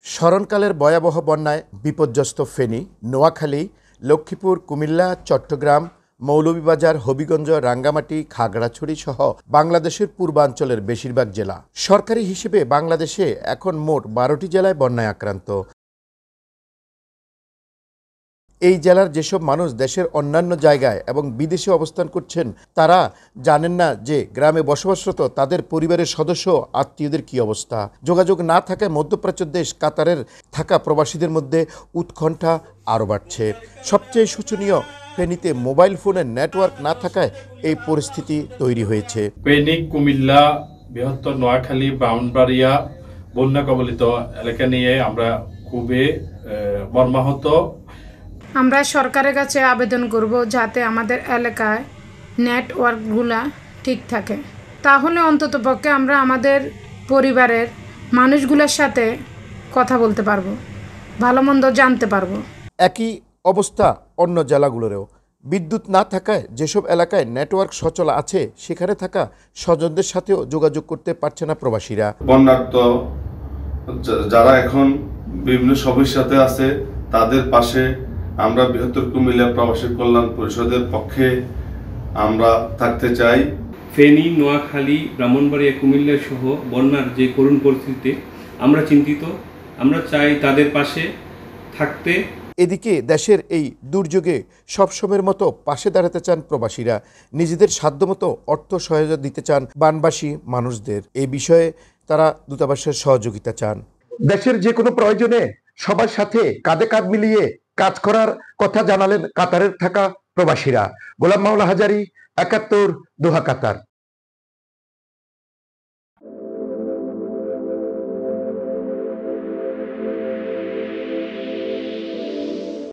স্মরণকালের ভয়াবহ বন্যায় বিপর্যস্ত ফেনী, নোয়াখালী, লক্ষ্মীপুর, কুমিল্লা, চট্টগ্রাম, মৌলভীবাজার, হবিগঞ্জ, রাঙ্গামাটি, খাগড়াছড়ি সহ বাংলাদেশের পূর্বাঞ্চলের বেশিরভাগ জেলা। সরকারি হিসেবে বাংলাদেশে এখন মোট 12টি জেলায় বন্যায় আক্রান্ত। এই জেলার যেসব মানুষ দেশের অন্যান্য জায়গায় এবং বিদেশে অবস্থান করছেন, তারা জানেন না যে গ্রামে বসবাসরত তাদের পরিবারের সদস্য আত্মীয়দের কী অবস্থা। যোগাযোগ না থাকায় মধ্যপ্রাচ্য দেশ কাতারের থাকা প্রবাসীদের মধ্যে উৎকণ্ঠা আরও বাড়ছে। সবচেয়ে শোচনীয়, ফেনীতে মোবাইল ফোনের নেটওয়ার্ক না থাকায় এই পরিস্থিতি তৈরি হয়েছে। ফেনী, কুমিল্লা, বৃহত্তর নোয়াখালী, ব্রাহ্মণবাড়িয়া বন্যা কবলিত এলাকা নিয়ে আমরা খুবই মর্মাহত। আমরা সরকারের কাছে আবেদন করব যাতে আমাদের এলাকায় নেটওয়ার্কগুলা ঠিক থাকে, তাহলে অন্ততপক্ষে আমরা আমাদের পরিবারের মানুষগুলোর সাথে কথা বলতে পারবো, ভালো মন্দ জানতে পারবো। একই অবস্থা অন্য জেলাগুলোরেও। বিদ্যুৎ না থাকায় যেসব এলাকায় নেটওয়ার্ক সচল আছে, সেখানে থাকা স্বজনদের সাথেও যোগাযোগ করতে পারছে না প্রবাসীরা। বন্যার্ত যারা এখন বিভিন্ন সমস্যাতে আছে, তাদের পাশে আমরা বৃহত্তর কুমিল্লা প্রবাসী কল্যাণ পরিষদের পক্ষে আমরা থাকতে চাই। ফেনী, নোয়াখালী, ব্রাহ্মণবাড়িয়া, কুমিল্লা সহ বন্যার যে করুণ পরিস্থিতিতে আমরা চিন্তিত। আমরা চাই তাদের পাশে থাকতে। এদিকে দেশের এই দুর্যোগে সবসময়ের মতো পাশে দাঁড়াতে চান প্রবাসীরা। নিজেদের সাধ্যমতো অর্থ সহায়তা দিতে চান বানবাসী মানুষদের। এই বিষয়ে তারা দূতাবাসের সহযোগিতা চান। দেশের যে কোনো প্রয়োজনে সবার সাথে কাঁধে কাঁধ মিলিয়ে কাজ করার কথা জানালেন কাতারের থাকা প্রবাসীরা। গোলাম মাওলা হাজারি, ৭১, দোহা, কাতার।